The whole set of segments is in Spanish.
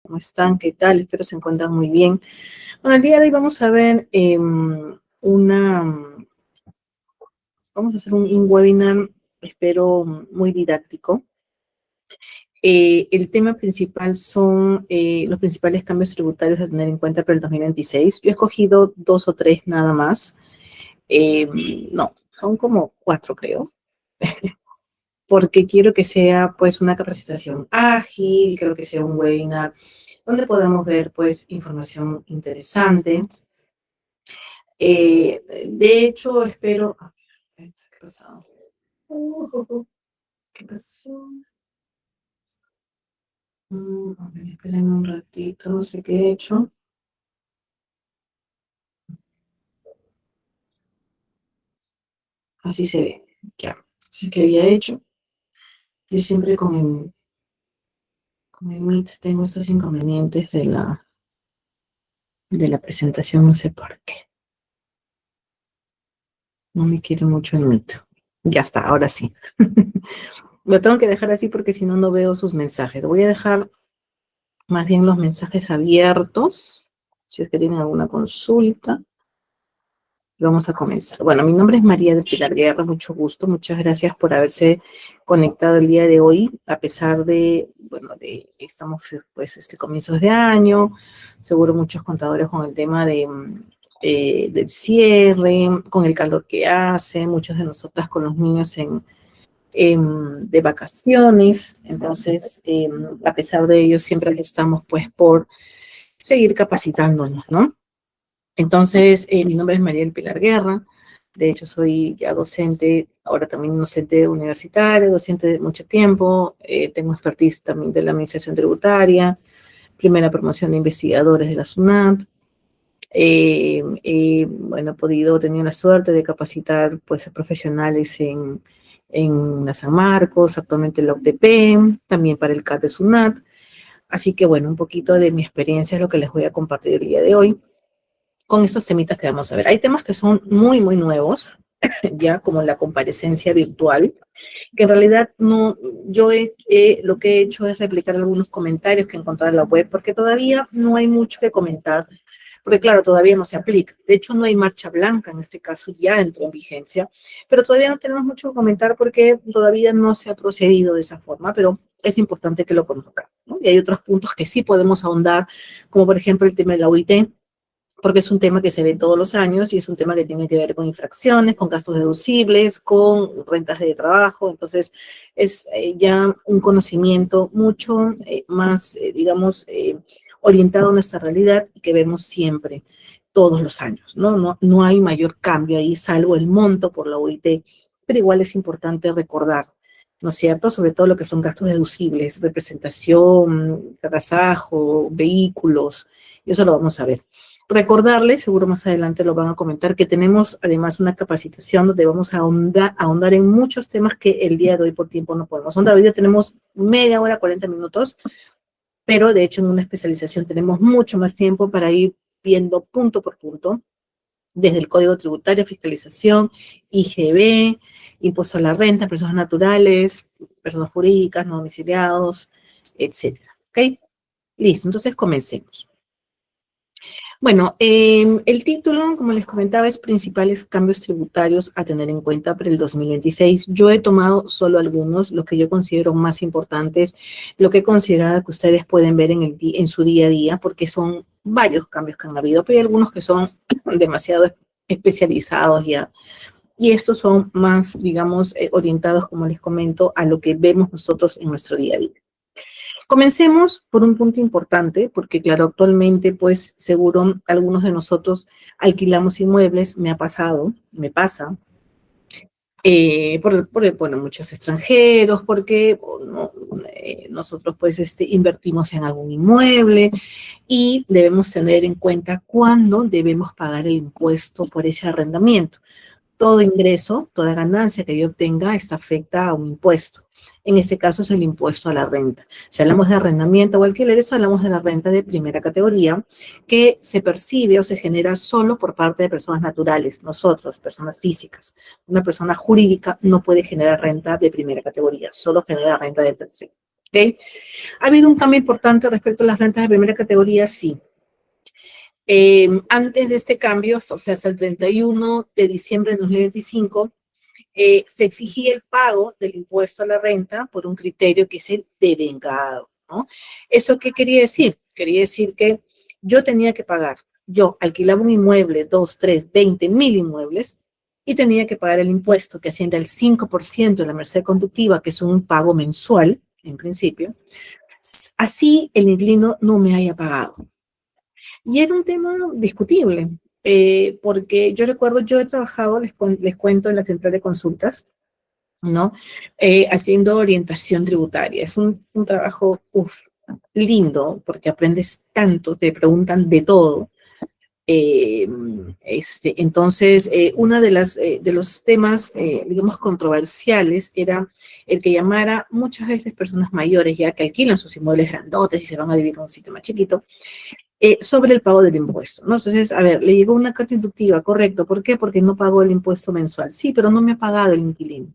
¿Cómo están? ¿Qué tal? Espero se encuentran muy bien. Bueno, el día de hoy vamos a ver vamos a hacer un webinar, espero, muy didáctico. El tema principal son los principales cambios tributarios a tener en cuenta para el 2026. Yo he escogido 2 o 3 nada más. No, son como 4, creo. Porque quiero que sea, pues, una capacitación ágil, quiero que sea un webinar donde podamos ver, pues, información interesante. De hecho, espero... A ver, ¿qué pasó? ¿Qué pasó? A ver, esperen un ratito, no sé qué he hecho. Así se ve, ya. Así que había hecho. Yo siempre con el Meet tengo estos inconvenientes de la presentación, no sé por qué. No me quiero mucho el Meet. Ya está, ahora sí. Lo tengo que dejar así porque si no, no veo sus mensajes. Voy a dejar más bien los mensajes abiertos, si es que tienen alguna consulta. Vamos a comenzar. Bueno, mi nombre es María del Pilar Guerra, mucho gusto. Muchas gracias por haberse conectado el día de hoy, a pesar de, bueno, estamos pues comienzos de año, seguro muchos contadores con el tema del cierre, con el calor que hace, muchos de nosotras con los niños de vacaciones. Entonces, a pesar de ello, siempre estamos pues por seguir capacitándonos, ¿no? Entonces, mi nombre es María del Pilar Guerra. De hecho, soy ya docente, ahora también docente universitaria, docente de mucho tiempo. Tengo expertise también de la administración tributaria, primera promoción de investigadores de la SUNAT. Bueno, he tenido la suerte de capacitar pues, a profesionales en la San Marcos, actualmente en la UTP, también para el CAT de SUNAT. Así que, bueno, un poquito de mi experiencia es lo que les voy a compartir el día de hoy con estos temitas que vamos a ver. Hay temas que son muy, muy nuevos, ya como la comparecencia virtual, que en realidad no, lo que he hecho es replicar algunos comentarios que encontré en la web, porque todavía no hay mucho que comentar, porque claro, todavía no se aplica. De hecho, no hay marcha blanca, en este caso ya entró en vigencia, pero todavía no tenemos mucho que comentar porque todavía no se ha procedido de esa forma, pero es importante que lo conozcan, ¿no? Y hay otros puntos que sí podemos ahondar, como por ejemplo el tema de la UIT, porque es un tema que se ve todos los años y es un tema que tiene que ver con infracciones, con gastos deducibles, con rentas de trabajo. Entonces, es ya un conocimiento mucho más, digamos, orientado a nuestra realidad y que vemos siempre, todos los años, ¿no? No hay mayor cambio ahí, salvo el monto por la OIT, pero igual es importante recordar, ¿no es cierto? Sobre todo lo que son gastos deducibles, representación, agasajo, vehículos, y eso lo vamos a ver. Recordarles, seguro más adelante lo van a comentar, que tenemos además una capacitación donde vamos a ahondar en muchos temas que el día de hoy por tiempo no podemos ahondar. Hoy día tenemos media hora, 40 minutos, pero de hecho en una especialización tenemos mucho más tiempo para ir viendo punto por punto, desde el Código Tributario, Fiscalización, IGB, Impuesto a la Renta, personas naturales, personas jurídicas, no domiciliados, etcétera. ¿Ok? Listo, entonces comencemos. Bueno, el título, como les comentaba, es Principales cambios tributarios a tener en cuenta para el 2026. Yo he tomado solo algunos, los que yo considero más importantes, lo que he considerado que ustedes pueden ver en su día a día, porque son varios cambios que han habido, pero hay algunos que son demasiado especializados ya. Y estos son más, digamos, orientados, como les comento, a lo que vemos nosotros en nuestro día a día. Comencemos por un punto importante, porque claro, actualmente, pues seguro algunos de nosotros alquilamos inmuebles, me pasa, bueno, muchos extranjeros, porque no, nosotros pues invertimos en algún inmueble y debemos tener en cuenta cuándo debemos pagar el impuesto por ese arrendamiento. Todo ingreso, toda ganancia que yo obtenga está afecta a un impuesto. En este caso es el impuesto a la renta. Si hablamos de arrendamiento o alquileres, hablamos de la renta de primera categoría que se percibe o se genera solo por parte de personas naturales, nosotros, personas físicas. Una persona jurídica no puede generar renta de primera categoría, solo genera renta de tercera. ¿Ok? ¿Ha habido un cambio importante respecto a las rentas de primera categoría? Sí. Antes de este cambio, o sea, hasta el 31 de diciembre de 2025, se exigía el pago del impuesto a la renta por un criterio que es el devengado, ¿no? ¿Eso qué quería decir? Quería decir que yo tenía que pagar, yo alquilaba un inmueble, 2, 3, 20.000 inmuebles, y tenía que pagar el impuesto que asciende al 5% de la merced conductiva, que es un pago mensual, en principio, así el inquilino no me haya pagado. Y era un tema discutible, porque yo recuerdo, yo he trabajado, les cuento, en la central de consultas, ¿no? Haciendo orientación tributaria. Es un trabajo, lindo, porque aprendes tanto, te preguntan de todo. Entonces, uno de los temas, digamos, controversiales era el que llamara muchas veces personas mayores, ya que alquilan sus inmuebles grandotes y se van a vivir en un sitio más chiquito, sobre el pago del impuesto, ¿no? Entonces, a ver, le llegó una carta inductiva, correcto. ¿Por qué? Porque no pagó el impuesto mensual. Sí, pero no me ha pagado el inquilino.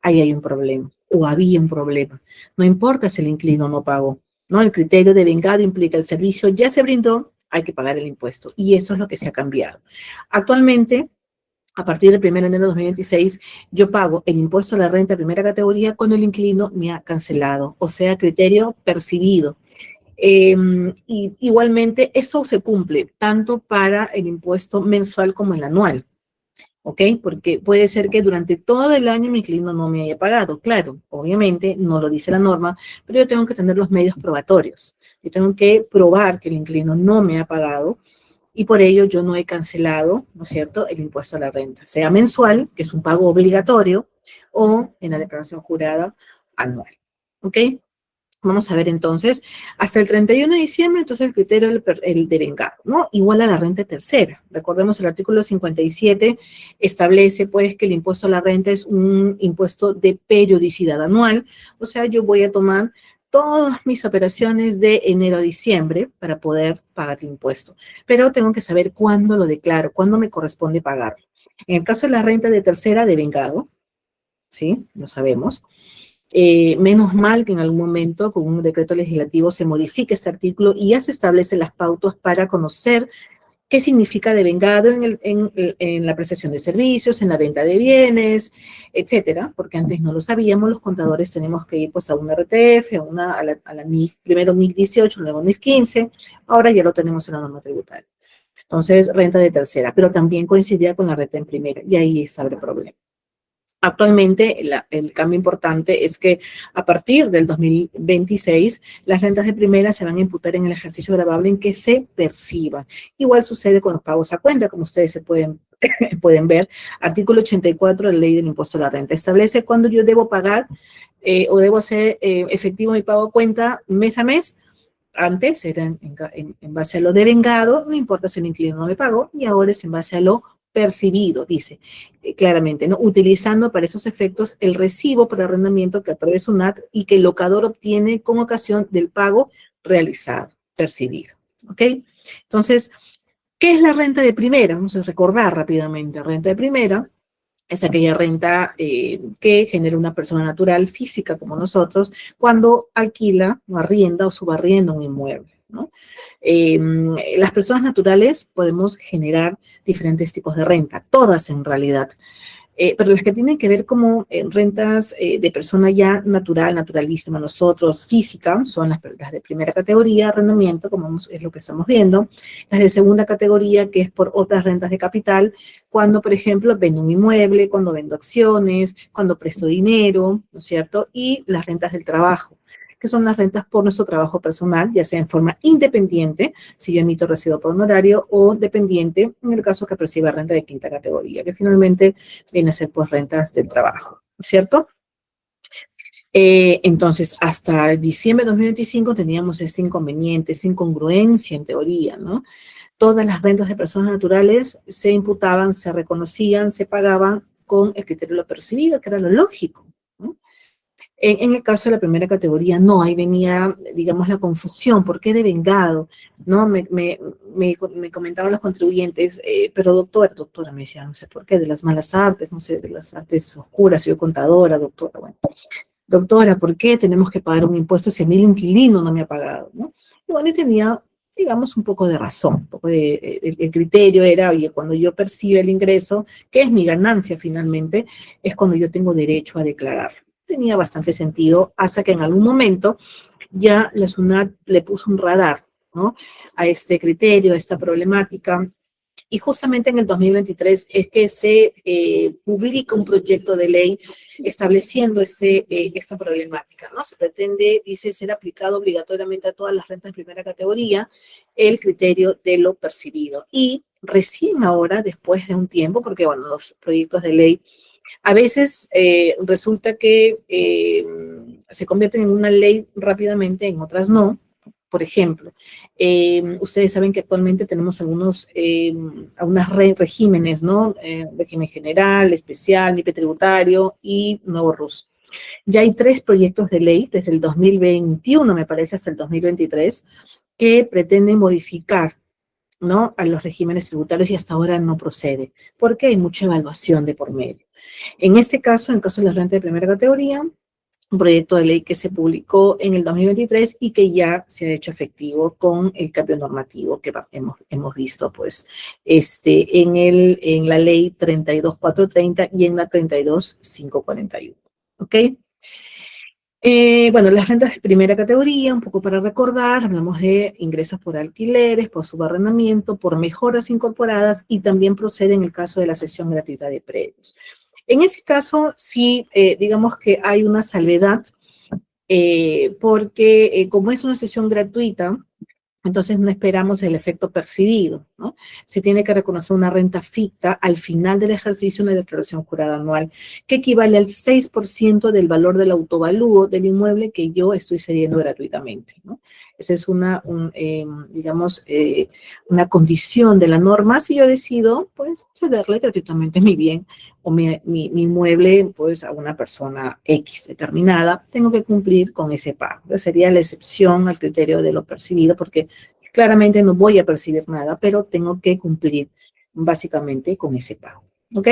Ahí hay un problema, o había un problema. No importa si el inquilino no pagó, ¿no? El criterio de vengado implica el servicio ya se brindó, hay que pagar el impuesto. Y eso es lo que se ha cambiado. Actualmente, a partir del 1 de enero de 2026, yo pago el impuesto a la renta de primera categoría cuando el inquilino me ha cancelado, o sea, criterio percibido. Y igualmente, eso se cumple tanto para el impuesto mensual como el anual. ¿Ok? Porque puede ser que durante todo el año mi inquilino no me haya pagado. Claro, obviamente no lo dice la norma, pero yo tengo que tener los medios probatorios. Yo tengo que probar que el inquilino no me ha pagado y por ello yo no he cancelado, ¿no es cierto?, el impuesto a la renta, sea mensual, que es un pago obligatorio, o en la declaración jurada anual. ¿Ok? Vamos a ver entonces, hasta el 31 de diciembre, entonces el criterio el devengado, ¿no? Igual a la renta tercera. Recordemos el artículo 57 establece pues que el impuesto a la renta es un impuesto de periodicidad anual, o sea, yo voy a tomar todas mis operaciones de enero a diciembre para poder pagar el impuesto, pero tengo que saber cuándo lo declaro, cuándo me corresponde pagarlo. En el caso de la renta de tercera, devengado, ¿sí? Lo sabemos. Menos mal que en algún momento con un decreto legislativo se modifique este artículo y ya se establecen las pautas para conocer qué significa devengado en la prestación de servicios, en la venta de bienes, etcétera, porque antes no lo sabíamos, los contadores tenemos que ir pues a una RTF, a la NIF, primero 1018, luego 1015, ahora ya lo tenemos en la norma tributaria. Entonces, renta de tercera, pero también coincidía con la renta en primera, y ahí se abre problema. Actualmente, el cambio importante es que a partir del 2026, las rentas de primera se van a imputar en el ejercicio grabable en que se perciban. Igual sucede con los pagos a cuenta, como ustedes se pueden ver. Artículo 84 de la Ley del Impuesto a la Renta establece cuándo yo debo pagar o debo hacer efectivo mi pago a cuenta mes a mes. Antes era en base a lo devengado, no importa si el inquilino no me pagó, y ahora es en base a lo percibido, dice claramente, ¿no? Utilizando para esos efectos el recibo por arrendamiento que apruebe SUNAT y que el locador obtiene con ocasión del pago realizado, percibido, ¿ok? Entonces, ¿qué es la renta de primera? Vamos a recordar rápidamente. Renta de primera es aquella renta que genera una persona natural, física como nosotros, cuando alquila o arrienda o subarrienda un inmueble, ¿no? Las personas naturales podemos generar diferentes tipos de renta, todas en realidad. Pero las que tienen que ver como rentas de persona ya natural, naturalísima, nosotros, física, son las de primera categoría, arrendamiento, como es lo que estamos viendo. Las de segunda categoría, que es por otras rentas de capital, cuando, por ejemplo, vendo un inmueble, cuando vendo acciones, cuando presto dinero, ¿no es cierto? Y las rentas del trabajo, que son las rentas por nuestro trabajo personal, ya sea en forma independiente, si yo emito recibo por honorario, o dependiente, en el caso que perciba renta de quinta categoría, que finalmente viene a ser pues rentas del trabajo, ¿cierto? Entonces, hasta diciembre de 2025 teníamos este inconveniente, esta incongruencia en teoría, ¿no? Todas las rentas de personas naturales se imputaban, se reconocían, se pagaban con el criterio de lo percibido, que era lo lógico, ¿no? En el caso de la primera categoría, no, ahí venía, digamos, la confusión, ¿por qué devengado? ¿No? Me comentaban los contribuyentes, pero doctora, me decían, no sé por qué, de las malas artes, no sé, de las artes oscuras, soy contadora, doctora, bueno. doctora, ¿por qué tenemos que pagar un impuesto si a mí el inquilino no me ha pagado, ¿no? Y bueno, y tenía, digamos, un poco de razón, un poco el criterio era, oye, cuando yo percibo el ingreso, que es mi ganancia finalmente, es cuando yo tengo derecho a declarar. Tenía bastante sentido hasta que en algún momento ya la SUNAT le puso un radar, ¿no? A este criterio, a esta problemática. Y justamente en el 2023 es que se publica un proyecto de ley estableciendo esta problemática, ¿no? Se pretende, dice, ser aplicado obligatoriamente a todas las rentas de primera categoría el criterio de lo percibido. Y recién ahora, después de un tiempo, porque bueno, los proyectos de ley a veces resulta que se convierten en una ley rápidamente, en otras no. Por ejemplo, ustedes saben que actualmente tenemos algunos regímenes, ¿no? Régimen general, especial, NIPE tributario y nuevo RUS. Ya hay 3 proyectos de ley desde el 2021, me parece, hasta el 2023, que pretenden modificar, ¿no?, a los regímenes tributarios y hasta ahora no procede, porque hay mucha evaluación de por medio. En este caso, en caso de la renta de primera categoría, un proyecto de ley que se publicó en el 2023 y que ya se ha hecho efectivo con el cambio normativo que hemos visto, pues, en la ley 32.430 y en la 32.541. ¿Ok? Bueno, las rentas de primera categoría, un poco para recordar, hablamos de ingresos por alquileres, por subarrendamiento, por mejoras incorporadas y también procede en el caso de la cesión gratuita de predios. En ese caso, sí, digamos que hay una salvedad, porque como es una cesión gratuita, entonces no esperamos el efecto percibido, ¿no? Se tiene que reconocer una renta ficta al final del ejercicio en la declaración jurada anual, que equivale al 6% del valor del autovalúo del inmueble que yo estoy cediendo gratuitamente, ¿no? Esa es digamos, una condición de la norma. Si yo decido, pues, cederle gratuitamente mi bien o mi inmueble, pues, a una persona X determinada, tengo que cumplir con ese pago. Esa sería la excepción al criterio de lo percibido, porque claramente no voy a percibir nada, pero tengo que cumplir básicamente con ese pago. ¿Ok?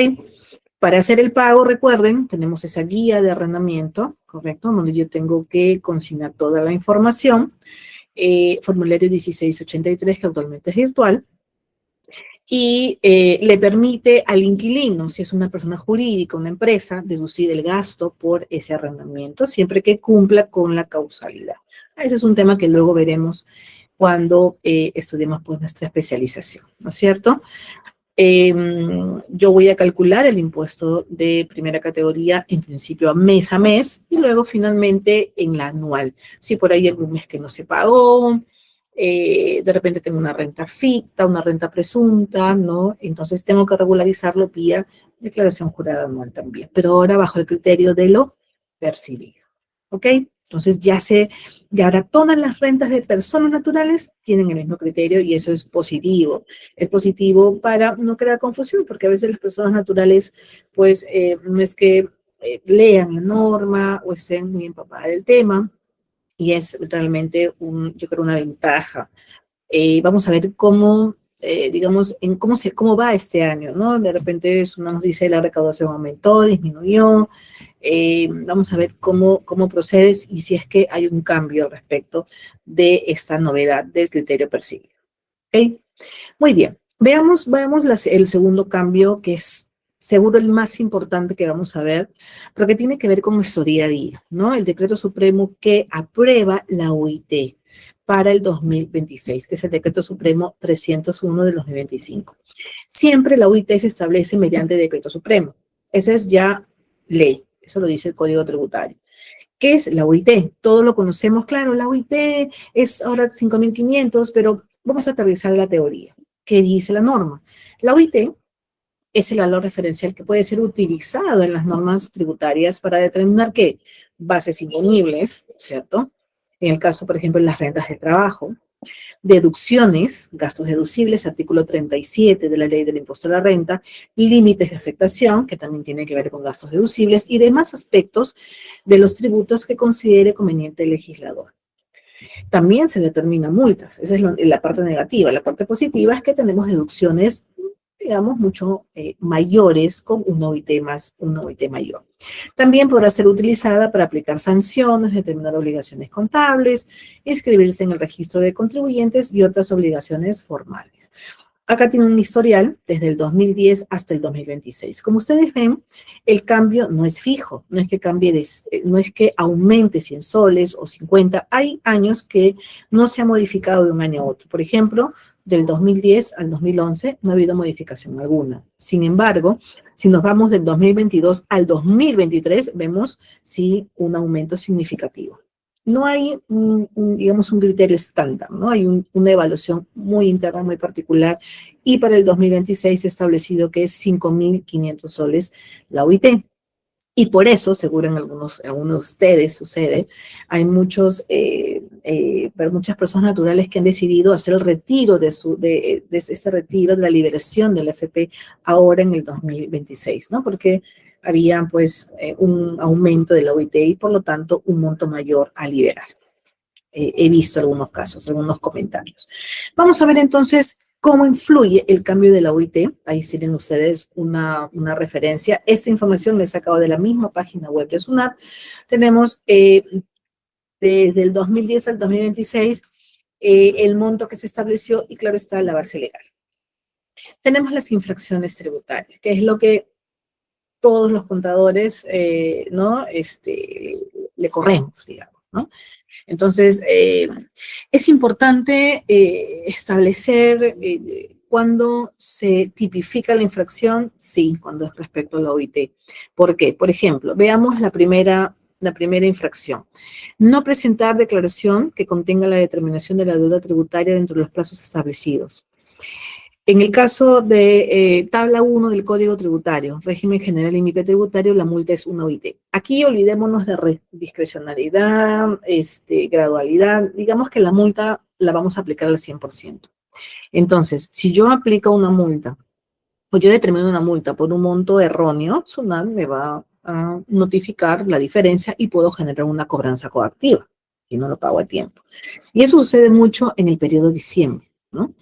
Para hacer el pago, recuerden, tenemos esa guía de arrendamiento, ¿correcto? Donde yo tengo que consignar toda la información. Formulario 1683, que actualmente es virtual, y le permite al inquilino, si es una persona jurídica, una empresa, deducir el gasto por ese arrendamiento, siempre que cumpla con la causalidad. Ese es un tema que luego veremos cuando estudiemos, pues, nuestra especialización, ¿no es cierto? Yo voy a calcular el impuesto de primera categoría en principio a mes y luego finalmente en la anual. Si por ahí algún mes que no se pagó, de repente tengo una renta ficta, una renta presunta, ¿no? Entonces tengo que regularizarlo vía declaración jurada anual también, pero ahora bajo el criterio de lo percibido, ¿ok? Entonces y ahora todas las rentas de personas naturales tienen el mismo criterio y eso es positivo. Es positivo para no crear confusión, porque a veces las personas naturales, pues, no es que lean la norma o estén muy empapadas del tema, y es realmente, yo creo, una ventaja. Vamos a ver cómo, digamos, cómo va este año, ¿no? De repente uno nos dice la recaudación aumentó, disminuyó. Vamos a ver cómo procedes y si es que hay un cambio al respecto de esta novedad del criterio percibido. ¿Ok? Muy bien. Veamos el segundo cambio, que es seguro el más importante que vamos a ver, porque tiene que ver con nuestro día a día, ¿no? El decreto supremo que aprueba la OIT para el 2026, que es el decreto supremo 301 del 2025. Siempre la OIT se establece mediante decreto supremo. Eso es ya ley. Eso lo dice el Código Tributario. ¿Qué es la OIT? Todos lo conocemos, claro, la OIT es ahora 5.500, pero vamos a aterrizar la teoría. ¿Qué dice la norma? La OIT es el valor referencial que puede ser utilizado en las normas tributarias para determinar qué bases imponibles, ¿cierto? En el caso, por ejemplo, de las rentas de trabajo, deducciones, gastos deducibles, artículo 37 de la Ley del Impuesto a la Renta, límites de afectación, que también tiene que ver con gastos deducibles, y demás aspectos de los tributos que considere conveniente el legislador. También se determinan multas, esa es la parte negativa. La parte positiva es que tenemos deducciones, digamos, mucho mayores con una OIT mayor. También podrá ser utilizada para aplicar sanciones, determinar obligaciones contables, inscribirse en el registro de contribuyentes y otras obligaciones formales. Acá tiene un historial desde el 2010 hasta el 2026. Como ustedes ven, el cambio no es fijo, no es que cambie, no es que aumente 100 soles o 50. Hay años que no se ha modificado de un año a otro. Por ejemplo, del 2010 al 2011 no ha habido modificación alguna. Sin embargo, si nos vamos del 2022 al 2023, vemos sí un aumento significativo. No hay, digamos, un criterio estándar, ¿no? Hay una evaluación muy interna, muy particular, y para el 2026 se ha establecido que es 5.500 soles la OIT. Y por eso, seguro en algunos de ustedes sucede, hay muchas personas naturales que han decidido hacer el retiro de ese retiro, de la liberación del FP ahora en el 2026, ¿no? Porque había pues un aumento de la OIT y por lo tanto un monto mayor a liberar. He visto algunos casos, algunos comentarios. Vamos a ver entonces cómo influye el cambio de la OIT. Ahí tienen ustedes una referencia. Esta información la he sacado de la misma página web de SUNAT. Tenemos desde el 2010 al 2026 el monto que se estableció y claro está la base legal. Tenemos las infracciones tributarias, que es lo que todos los contadores, ¿no? Le corremos, digamos, ¿no? Entonces, es importante establecer cuándo se tipifica la infracción, sí, cuando es respecto a la OIT. ¿Por qué? Por ejemplo, veamos la primera infracción. No presentar declaración que contenga la determinación de la deuda tributaria dentro de los plazos establecidos. En el caso de tabla 1 del Código Tributario, régimen general y MIPE tributario, la multa es una OIT. Aquí olvidémonos de discrecionalidad, gradualidad. Digamos que la multa la vamos a aplicar al 100%. Entonces, si yo aplico una multa, o yo determino una multa por un monto erróneo, SUNAT me va a notificar la diferencia y puedo generar una cobranza coactiva, si no lo pago a tiempo. Y eso sucede mucho en el periodo de diciembre, ¿no?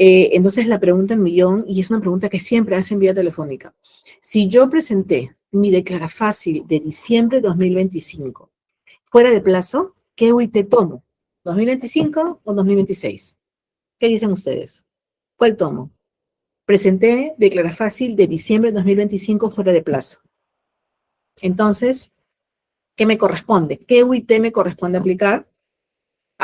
Entonces la pregunta en millón, y es una pregunta que siempre hacen vía telefónica, si yo presenté mi declara fácil de diciembre de 2025 fuera de plazo, ¿qué OIT tomo? ¿2025 o 2026? ¿Qué dicen ustedes? ¿Cuál tomo? Presenté declara fácil de diciembre de 2025 fuera de plazo. Entonces, ¿qué me corresponde? ¿Qué OIT me corresponde aplicar?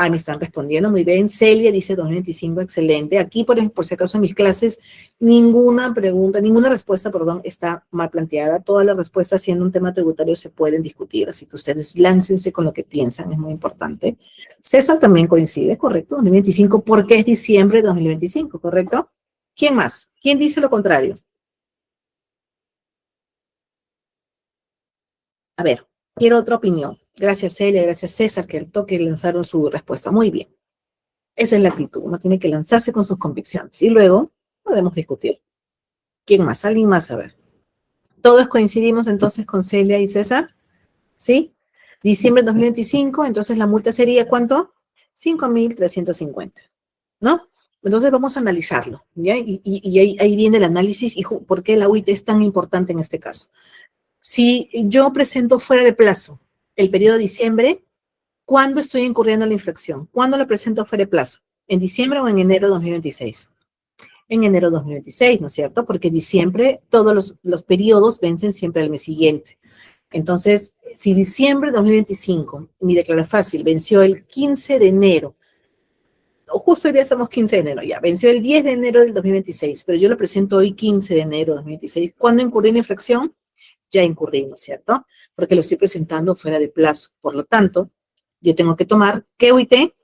Ah, me están respondiendo muy bien. Celia dice 2025, excelente. Aquí, por si acaso, en mis clases, ninguna respuesta, está mal planteada. Todas las respuestas, siendo un tema tributario, se pueden discutir. Así que ustedes láncense con lo que piensan, es muy importante. César también coincide, correcto, 2025, porque es diciembre de 2025, ¿correcto? ¿Quién más? ¿Quién dice lo contrario? A ver, quiero otra opinión. Gracias, Celia, gracias, César, que al toque lanzaron su respuesta. Muy bien. Esa es la actitud. Uno tiene que lanzarse con sus convicciones. Y luego podemos discutir. ¿Quién más? ¿Alguien más? A ver. ¿Todos coincidimos entonces con Celia y César? ¿Sí? Diciembre de 2025, entonces la multa sería ¿cuánto? 5.350, ¿no? Entonces vamos a analizarlo, ¿ya? Y ahí viene el análisis y por qué la OIT es tan importante en este caso. Si yo presento fuera de plazo el periodo de diciembre, ¿cuándo estoy incurriendo en la infracción? ¿Cuándo la presento fuera de plazo? ¿En diciembre o en enero de 2026? En enero de 2026, ¿no es cierto? Porque en diciembre todos los periodos vencen siempre al mes siguiente. Entonces, si diciembre de 2025, mi declara fácil, venció el 15 de enero, o justo hoy día somos 15 de enero ya, venció el 10 de enero del 2026, pero yo lo presento hoy 15 de enero de 2026, ¿cuándo incurrí en la infracción? Ya incurrí, ¿no es cierto? Porque lo estoy presentando fuera de plazo. Por lo tanto, yo tengo que tomar, ¿qué OIT?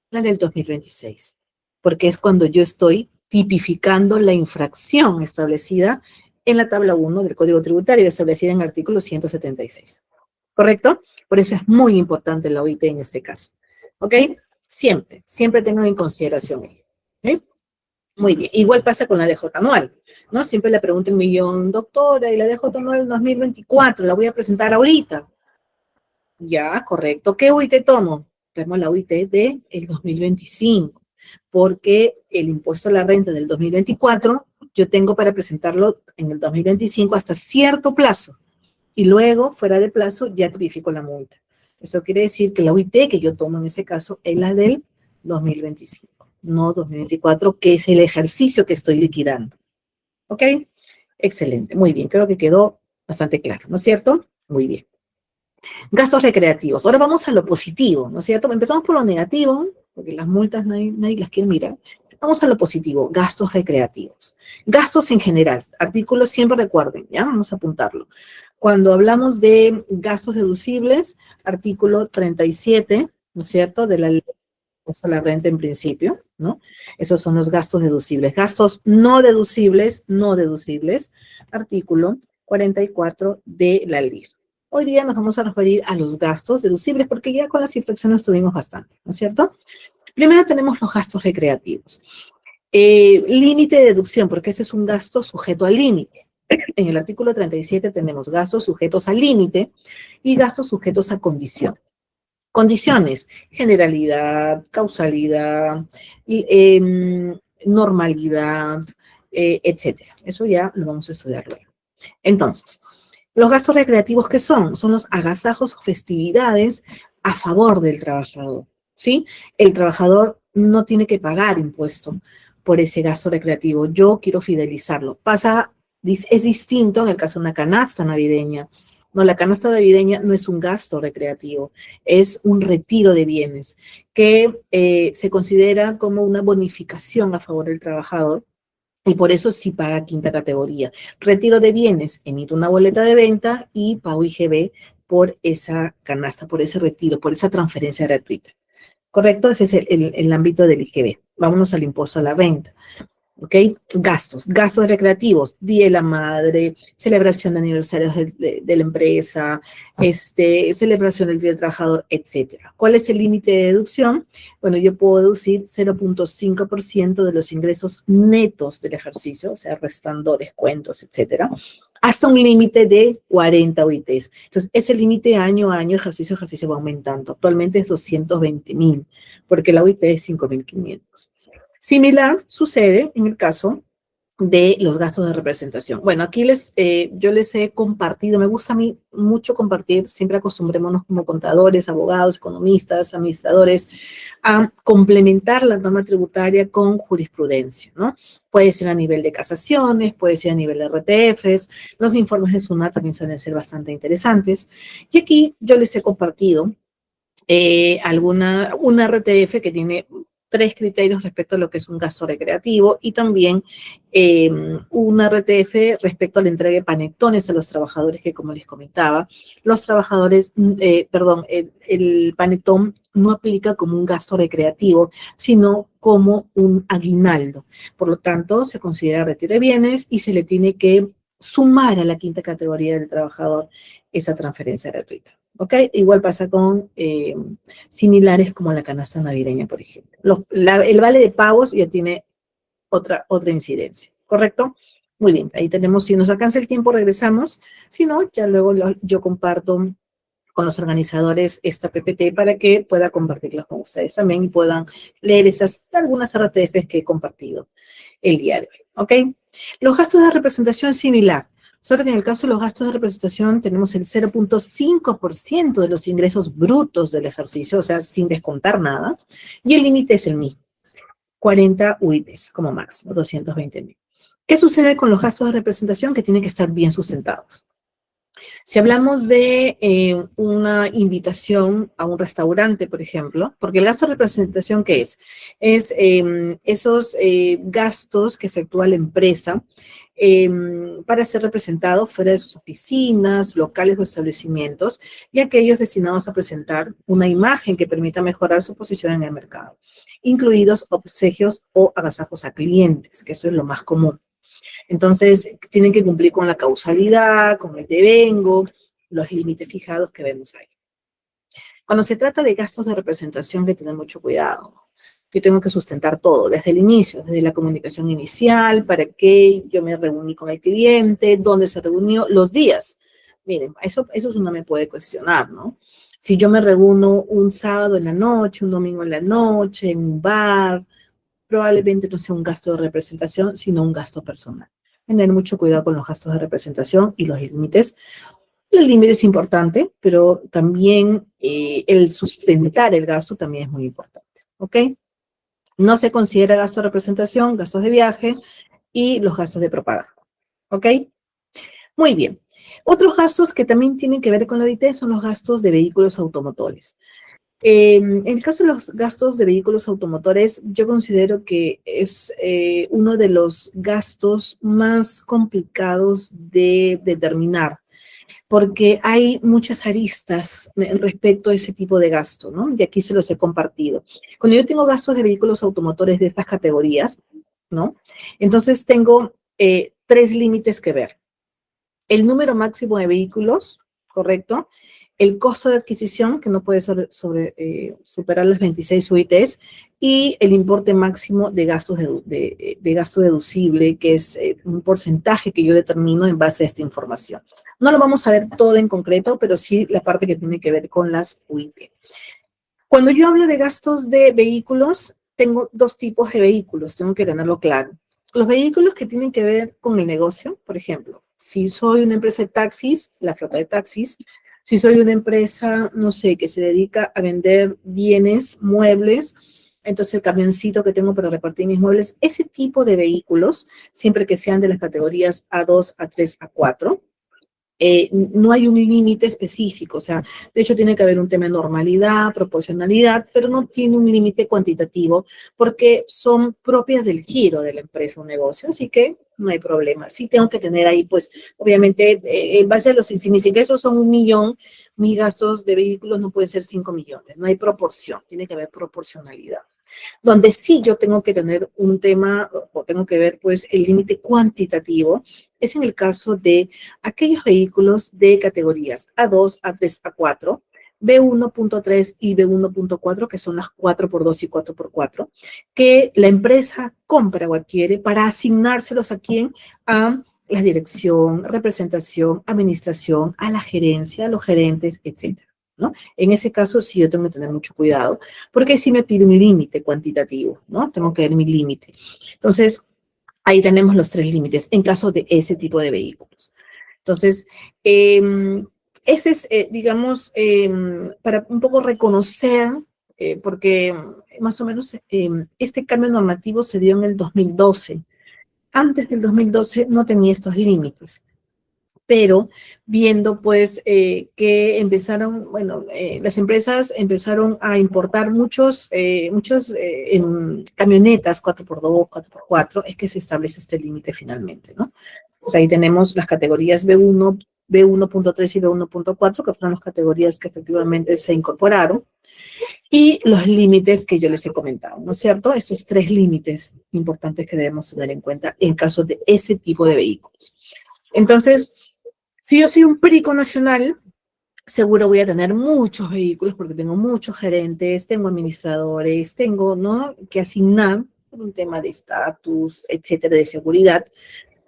La del 2026, porque es cuando yo estoy tipificando la infracción establecida en la tabla 1 del Código Tributario, establecida en el artículo 176. ¿Correcto? Por eso es muy importante la OIT en este caso. ¿Ok? Siempre tengan en consideración ello. ¿Ok? Muy bien. Igual pasa con la DJ anual, ¿no? Siempre le pregunto un millón, doctora, y la DJ anual 2024, la voy a presentar ahorita. Ya, correcto. ¿Qué OIT tomo? Tomo la OIT del 2025, porque el impuesto a la renta del 2024 yo tengo para presentarlo en el 2025 hasta cierto plazo. Y luego, fuera de plazo, ya tipifico la multa. Eso quiere decir que la UIT que yo tomo en ese caso es la del 2025, no 2024, que es el ejercicio que estoy liquidando. ¿Ok? Excelente, muy bien. Creo que quedó bastante claro, ¿no es cierto? Muy bien. Gastos recreativos. Ahora vamos a lo positivo, ¿no es cierto? Empezamos por lo negativo, porque las multas nadie las quiere mirar. Vamos a lo positivo, gastos recreativos. Gastos en general, artículos siempre recuerden, ¿ya? Vamos a apuntarlo. Cuando hablamos de gastos deducibles, artículo 37, ¿no es cierto? De la ley a la renta en principio, ¿no? Esos son los gastos deducibles. Gastos no deducibles, artículo 44 de la ley. Hoy día nos vamos a referir a los gastos deducibles porque ya con las infracciones tuvimos bastante, ¿no es cierto? Primero tenemos los gastos recreativos. Límite de deducción, porque ese es un gasto sujeto al límite. En el artículo 37 tenemos gastos sujetos al límite y gastos sujetos a condición. Condiciones, generalidad, causalidad, normalidad, etcétera. Eso ya lo vamos a estudiar luego. Entonces, los gastos recreativos, ¿qué son? Son los agasajos o festividades a favor del trabajador, ¿sí? El trabajador no tiene que pagar impuesto por ese gasto recreativo. Yo quiero fidelizarlo. Es distinto en el caso de una canasta navideña. No, la canasta navideña no es un gasto recreativo, es un retiro de bienes que se considera como una bonificación a favor del trabajador y por eso sí paga quinta categoría. Retiro de bienes, emito una boleta de venta y pago IGB por esa canasta, por ese retiro, por esa transferencia gratuita. ¿Correcto? Ese es el ámbito del IGB. Vámonos al impuesto a la renta. ¿Ok? Gastos recreativos, Día de la Madre, celebración de aniversarios de la empresa, celebración del Día del Trabajador, etcétera. ¿Cuál es el límite de deducción? Bueno, yo puedo deducir 0.5% de los ingresos netos del ejercicio, o sea, restando descuentos, etcétera, hasta un límite de 40 OITs. Entonces, ese límite año a año, ejercicio a ejercicio va aumentando. Actualmente es 220.000, porque la OIT es 5.500. Similar sucede en el caso de los gastos de representación. Bueno, aquí yo les he compartido, me gusta a mí mucho compartir, siempre acostumbrémonos como contadores, abogados, economistas, administradores, a complementar la norma tributaria con jurisprudencia, ¿no? Puede ser a nivel de casaciones, puede ser a nivel de RTFs, los informes de SUNAT también suelen ser bastante interesantes. Y aquí yo les he compartido una RTF que tiene 3 criterios respecto a lo que es un gasto recreativo y también una RTF respecto a la entrega de panetones a los trabajadores que, como les comentaba, los trabajadores, el panetón no aplica como un gasto recreativo, sino como un aguinaldo. Por lo tanto, se considera retiro de bienes y se le tiene que sumar a la quinta categoría del trabajador esa transferencia gratuita. ¿Ok? Igual pasa con similares como la canasta navideña, por ejemplo. El vale de pagos ya tiene otra incidencia, ¿correcto? Muy bien, ahí tenemos, si nos alcanza el tiempo regresamos, si no, ya luego yo comparto con los organizadores esta PPT para que pueda compartirla con ustedes también y puedan leer algunas RTFs que he compartido el día de hoy, ¿ok? Los gastos de representación similar. Solo que en el caso de los gastos de representación tenemos el 0.5% de los ingresos brutos del ejercicio, o sea, sin descontar nada, y el límite es el mismo, 40 UITs como máximo, 220.000. ¿Qué sucede con los gastos de representación? Que tienen que estar bien sustentados. Si hablamos de una invitación a un restaurante, por ejemplo, porque el gasto de representación, ¿qué es? Es esos gastos que efectúa la empresa para ser representado fuera de sus oficinas, locales o establecimientos, y aquellos destinados a presentar una imagen que permita mejorar su posición en el mercado, incluidos obsequios o agasajos a clientes, que eso es lo más común. Entonces, tienen que cumplir con la causalidad, con el devengo, los límites fijados que vemos ahí. Cuando se trata de gastos de representación, hay que tener mucho cuidado. Yo tengo que sustentar todo, desde el inicio, desde la comunicación inicial, para qué yo me reuní con el cliente, dónde se reunió, los días. Miren, eso uno me puede cuestionar, ¿no? Si yo me reúno un sábado en la noche, un domingo en la noche, en un bar, probablemente no sea un gasto de representación, sino un gasto personal. Tener mucho cuidado con los gastos de representación y los límites. El límite es importante, pero también el sustentar el gasto también es muy importante, ¿ok? No se considera gasto de representación, gastos de viaje y los gastos de propaganda, ¿ok? Muy bien. Otros gastos que también tienen que ver con la OIT son los gastos de vehículos automotores. En el caso de los gastos de vehículos automotores, yo considero que es uno de los gastos más complicados de determinar, porque hay muchas aristas respecto a ese tipo de gasto, ¿no? Y aquí se los he compartido. Cuando yo tengo gastos de vehículos automotores de estas categorías, ¿no? Entonces tengo tres límites que ver. El número máximo de vehículos, ¿correcto? El costo de adquisición, que no puede superar las 26 UITs, y el importe máximo de gastos de gasto deducible, que es un porcentaje que yo determino en base a esta información. No lo vamos a ver todo en concreto, pero sí la parte que tiene que ver con las UIT. Cuando yo hablo de gastos de vehículos, tengo dos tipos de vehículos, tengo que tenerlo claro. Los vehículos que tienen que ver con el negocio, por ejemplo, si soy una empresa de taxis, la flota de taxis. Si soy una empresa, no sé, que se dedica a vender bienes, muebles, entonces el camioncito que tengo para repartir mis muebles, ese tipo de vehículos, siempre que sean de las categorías A2, A3, A4, no hay un límite específico, o sea, de hecho tiene que haber un tema de normalidad, proporcionalidad, pero no tiene un límite cuantitativo porque son propias del giro de la empresa o negocio, así que no hay problema. Sí tengo que tener ahí, pues, obviamente, en base a si mis ingresos son 1 millón, mis gastos de vehículos no pueden ser 5 millones, no hay proporción, tiene que haber proporcionalidad. Donde sí yo tengo que tener un tema o tengo que ver pues el límite cuantitativo es en el caso de aquellos vehículos de categorías A2, A3, A4, B1.3 y B1.4, que son las 4x2 y 4x4, que la empresa compra o adquiere para asignárselos a quién, a la dirección, representación, administración, a la gerencia, a los gerentes, etcétera, ¿no? En ese caso sí yo tengo que tener mucho cuidado, porque sí me pide un límite cuantitativo, ¿no? Tengo que ver mi límite. Entonces, ahí tenemos los tres límites en caso de ese tipo de vehículos. Entonces, ese es, digamos, para un poco reconocer, porque más o menos este cambio normativo se dio en el 2012. Antes del 2012 no tenía estos límites, pero viendo pues que empezaron, bueno, las empresas empezaron a importar muchas camionetas 4x2, 4x4, es que se establece este límite finalmente, ¿no? Pues ahí tenemos las categorías B1, B1.3 y B1.4, que fueron las categorías que efectivamente se incorporaron, y los límites que yo les he comentado, ¿no es cierto? Estos tres límites importantes que debemos tener en cuenta en caso de ese tipo de vehículos. Entonces, si yo soy un perico nacional, seguro voy a tener muchos vehículos porque tengo muchos gerentes, tengo administradores, tengo, ¿no?, que asignar por un tema de estatus, etcétera, de seguridad,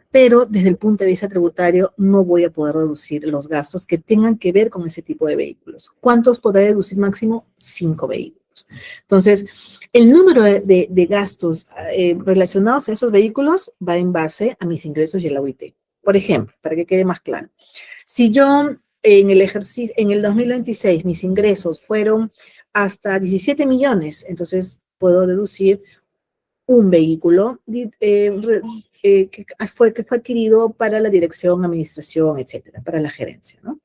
pero desde el punto de vista tributario no voy a poder reducir los gastos que tengan que ver con ese tipo de vehículos. ¿Cuántos podré reducir máximo? 5 vehículos. Entonces, el número de gastos relacionados a esos vehículos va en base a mis ingresos y el OIT. Por ejemplo, para que quede más claro, si yo en el 2026 mis ingresos fueron hasta 17 millones, entonces puedo deducir un vehículo que fue adquirido para la dirección, administración, etcétera, para la gerencia, ¿no?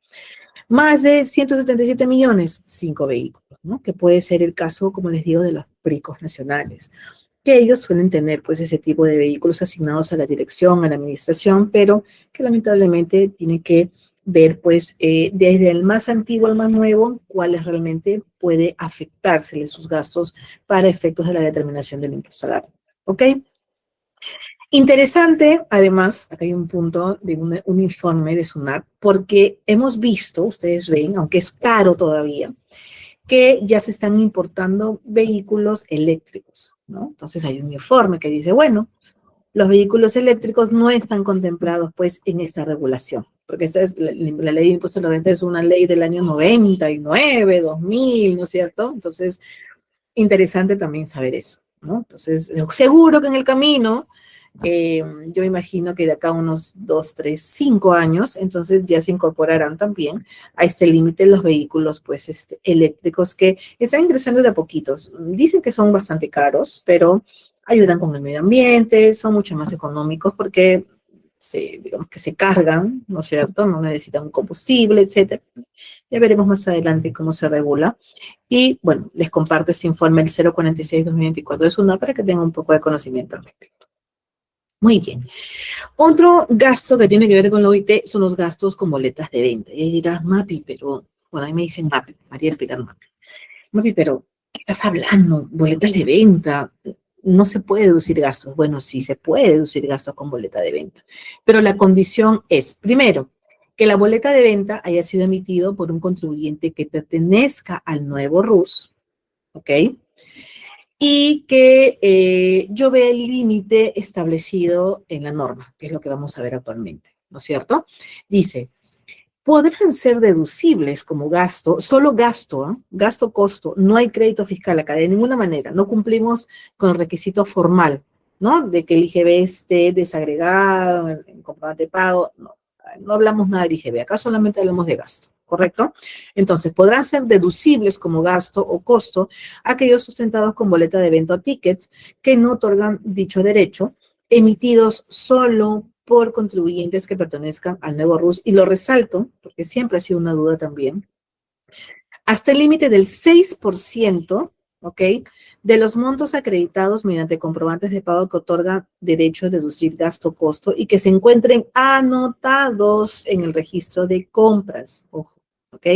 Más de 177 millones, 5 vehículos, ¿no? Que puede ser el caso, como les digo, de los pericos nacionales, que ellos suelen tener pues ese tipo de vehículos asignados a la dirección, a la administración, pero que lamentablemente tiene que ver pues desde el más antiguo al más nuevo, cuáles realmente puede afectársele sus gastos para efectos de la determinación del impuesto a la renta. ¿Ok? Interesante, además, acá hay un punto de un informe de SUNAT, porque hemos visto, ustedes ven, aunque es caro todavía, que ya se están importando vehículos eléctricos, ¿no? Entonces hay un informe que dice, bueno, los vehículos eléctricos no están contemplados, pues, en esta regulación, porque esa es la ley de impuesto a la renta es una ley del año 99, 2000, ¿no es cierto? Entonces, interesante también saber eso. ¿no? Entonces, seguro que en el camino, yo me imagino que de acá a unos 2, 3, 5 años, entonces ya se incorporarán también a este límite los vehículos, pues, eléctricos que están ingresando de a poquitos. Dicen que son bastante caros, pero ayudan con el medio ambiente, son mucho más económicos porque digamos que se cargan, ¿no es cierto? No necesitan un combustible, etcétera. Ya veremos más adelante cómo se regula. Y bueno, les comparto este informe del 046-2024 de SUNAT para que tengan un poco de conocimiento al respecto. Muy bien. Otro gasto que tiene que ver con la OIT son los gastos con boletas de venta. Y ahí dirás, Mapi, pero, bueno, ahí me dicen Mapi, María del Pilar Mapi. Mapi, pero, ¿qué estás hablando? Boletas de venta. No se puede deducir gastos. Bueno, sí se puede deducir gastos con boleta de venta. Pero la condición es, primero, que la boleta de venta haya sido emitido por un contribuyente que pertenezca al nuevo RUS, ¿ok? Y que yo vea el límite establecido en la norma, que es lo que vamos a ver actualmente, ¿no es cierto? Dice, podrán ser deducibles como gasto, solo gasto, ¿eh? Gasto-costo, no hay crédito fiscal acá de ninguna manera, no cumplimos con el requisito formal, ¿no? De que el IGB esté desagregado en comprobante de pago, no, no hablamos nada del IGB, acá solamente hablamos de gasto, ¿correcto? Entonces, podrán ser deducibles como gasto o costo aquellos sustentados con boleta de venta o tickets que no otorgan dicho derecho, emitidos solo por contribuyentes que pertenezcan al nuevo RUS, y lo resalto, porque siempre ha sido una duda también, hasta el límite del 6%, ¿ok? De los montos acreditados mediante comprobantes de pago que otorgan derecho a deducir gasto-costo y que se encuentren anotados en el registro de compras, ojo, ¿ok?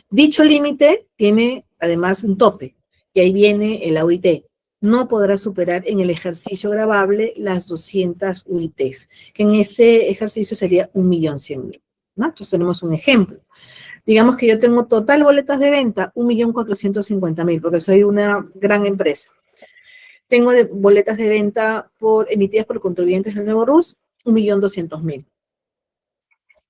Dicho límite tiene además un tope, y ahí viene el AUIT. No podrá superar en el ejercicio gravable las 200 UITs, que en ese ejercicio sería 1.100.000, ¿no? Entonces tenemos un ejemplo. Digamos que yo tengo total boletas de venta, 1.450.000, porque soy una gran empresa. Tengo boletas de venta emitidas por contribuyentes del nuevo RUS, 1.200.000.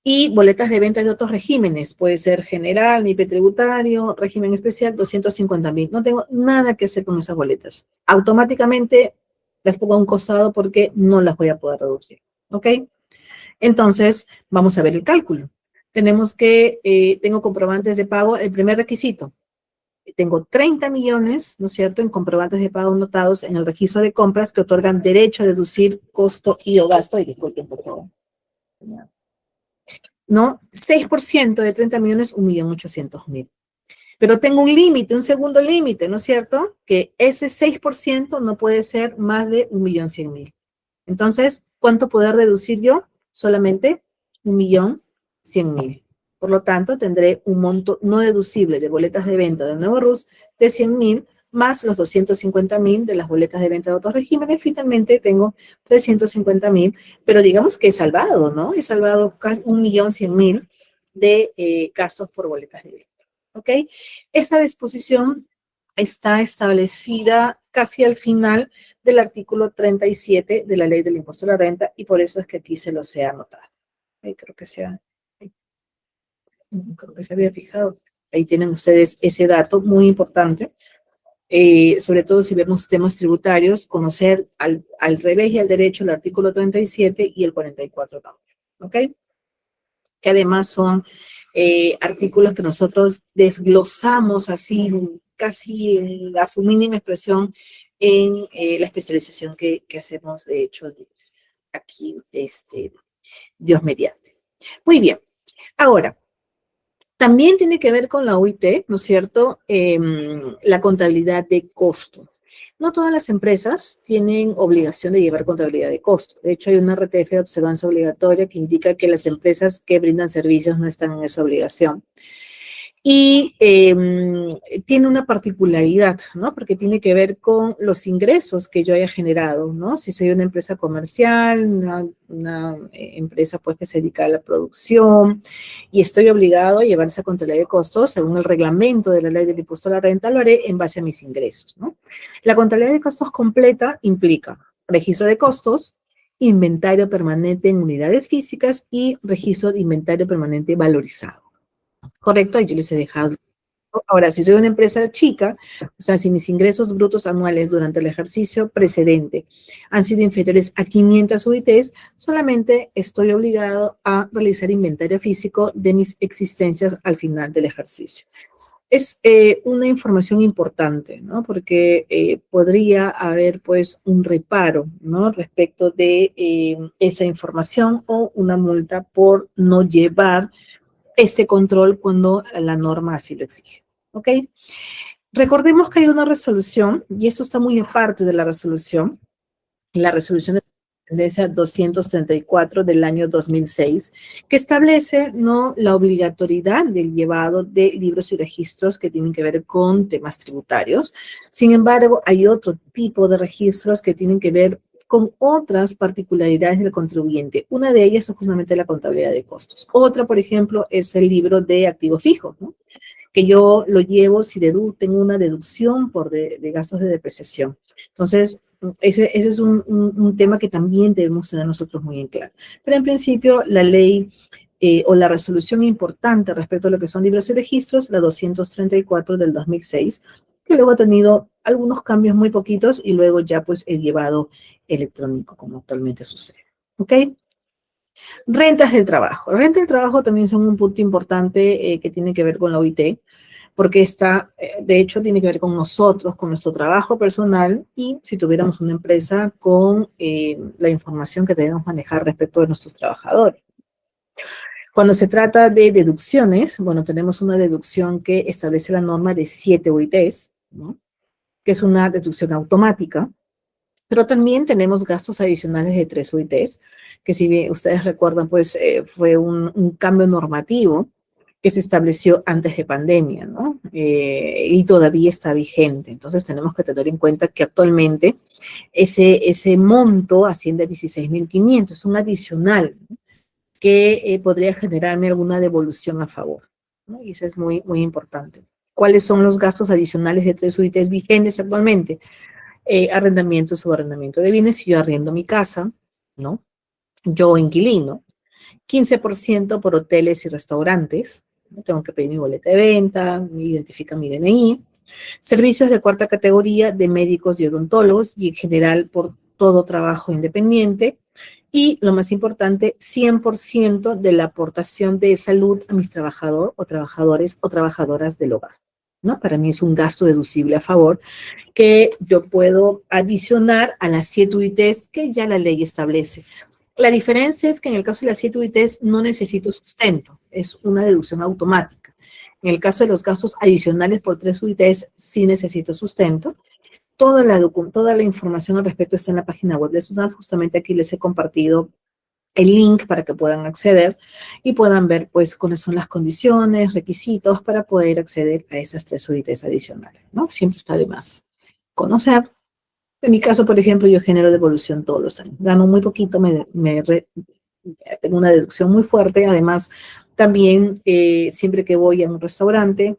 Y boletas de venta de otros regímenes, puede ser general, MIPE tributario, régimen especial, 250.000. No tengo nada que hacer con esas boletas. Automáticamente las pongo a un costado porque no las voy a poder reducir. ¿Ok? Entonces, vamos a ver el cálculo. Tenemos que, tengo comprobantes de pago, el primer requisito. Tengo 30 millones, ¿no es cierto?, en comprobantes de pago anotados en el registro de compras que otorgan derecho a deducir costo y o gasto. Y disculpen por todo. ¿No? 6% de 30 millones, 1.800.000. Pero tengo un límite, un segundo límite, ¿no es cierto? Que ese 6% no puede ser más de 1.100.000. Entonces, ¿cuánto poder deducir yo? Solamente 1.100.000. Por lo tanto, tendré un monto no deducible de boletas de venta del nuevo RUS de 100.000 más los 250.000 de las boletas de venta de otros regímenes. Finalmente tengo 350.000, pero digamos que he salvado, ¿no? He salvado casi 1.100.000 de gastos por boletas de venta. ¿Ok? Esta disposición está establecida casi al final del artículo 37 de la Ley del Impuesto a la Renta, y por eso es que aquí se los he anotado. Creo que se había fijado. Ahí tienen ustedes ese dato muy importante. Sobre todo si vemos temas tributarios, conocer al revés y al derecho el artículo 37 y el 44 también. ¿Ok? Que además son artículos que nosotros desglosamos así, casi a su mínima expresión en la especialización que hacemos, de hecho, aquí, Dios mediante. Muy bien. Ahora, también tiene que ver con la OIT, ¿no es cierto? La contabilidad de costos. No todas las empresas tienen obligación de llevar contabilidad de costos. De hecho, hay una RTF de observancia obligatoria que indica que las empresas que brindan servicios no están en esa obligación. Y tiene una particularidad, ¿no? Porque tiene que ver con los ingresos que yo haya generado, ¿no? Si soy una empresa comercial, una empresa pues que se dedica a la producción y estoy obligado a llevar esa contabilidad de costos según el reglamento de la Ley del Impuesto a la Renta, lo haré en base a mis ingresos, ¿no? La contabilidad de costos completa implica registro de costos, inventario permanente en unidades físicas y registro de inventario permanente valorizado. Correcto, yo les he dejado Ahora, si soy una empresa chica, o sea, si mis ingresos brutos anuales durante el ejercicio precedente han sido inferiores a 500 UITs, solamente estoy obligado a realizar inventario físico de mis existencias al final del ejercicio. Es una información importante, ¿no? Porque podría haber, pues, un reparo, ¿no? Respecto de esa información o una multa por no llevar este control cuando la norma así lo exige, ¿ok? Recordemos que hay una resolución, y eso está muy aparte de la resolución de tendencia 234 del año 2006, que establece, ¿no?, la obligatoriedad del llevado de libros y registros que tienen que ver con temas tributarios. Sin embargo, hay otro tipo de registros que tienen que ver con otras particularidades del contribuyente. Una de ellas es justamente la contabilidad de costos. Otra, por ejemplo, es el libro de activos fijos, ¿no?, que yo lo llevo si tengo una deducción de gastos de depreciación. Entonces, ese es un tema que también debemos tener nosotros muy en claro. Pero en principio, la ley o la resolución importante respecto a lo que son libros y registros, la 234 del 2006, que luego ha tenido algunos cambios muy poquitos y luego ya pues el llevado electrónico, como actualmente sucede. ¿Ok? Rentas del trabajo. Rentas del trabajo también son un punto importante que tiene que ver con la OIT, porque está, de hecho, tiene que ver con nosotros, con nuestro trabajo personal y si tuviéramos una empresa con la información que debemos manejar respecto de nuestros trabajadores. Cuando se trata de deducciones, bueno, tenemos una deducción que establece la norma de 7 UITs, ¿no?, que es una deducción automática, pero también tenemos gastos adicionales de 3 UITs, que si bien ustedes recuerdan, pues fue un cambio normativo que se estableció antes de pandemia, ¿no? Y todavía está vigente. Entonces tenemos que tener en cuenta que actualmente ese monto asciende a 16.500, es un adicional, ¿no?, que podría generarme alguna devolución a favor, ¿no? Y eso es muy, muy importante. ¿Cuáles son los gastos adicionales de 3 UITs vigentes actualmente? Arrendamiento, subarrendamiento de bienes, si yo arriendo mi casa, ¿no?, yo inquilino, 15% por hoteles y restaurantes, ¿no?, tengo que pedir mi boleta de venta, me identifica mi DNI, servicios de cuarta categoría de médicos y odontólogos y en general por todo trabajo independiente, y lo más importante, 100% de la aportación de salud a mis trabajadores o trabajadores o trabajadoras del hogar, ¿no? Para mí es un gasto deducible a favor que yo puedo adicionar a las 7 UITs que ya la ley establece. La diferencia es que en el caso de las 7 UITs no necesito sustento, es una deducción automática. En el caso de los gastos adicionales por 3 UITs sí necesito sustento. Toda la información al respecto está en la página web de SUNAT. Justamente aquí les he compartido el link para que puedan acceder y puedan ver pues cuáles son las condiciones, requisitos para poder acceder a esas 3 UITs adicionales, ¿no? Siempre está de más conocer. En mi caso, por ejemplo, yo genero devolución todos los años. Gano muy poquito, tengo una deducción muy fuerte. Además, también siempre que voy a un restaurante,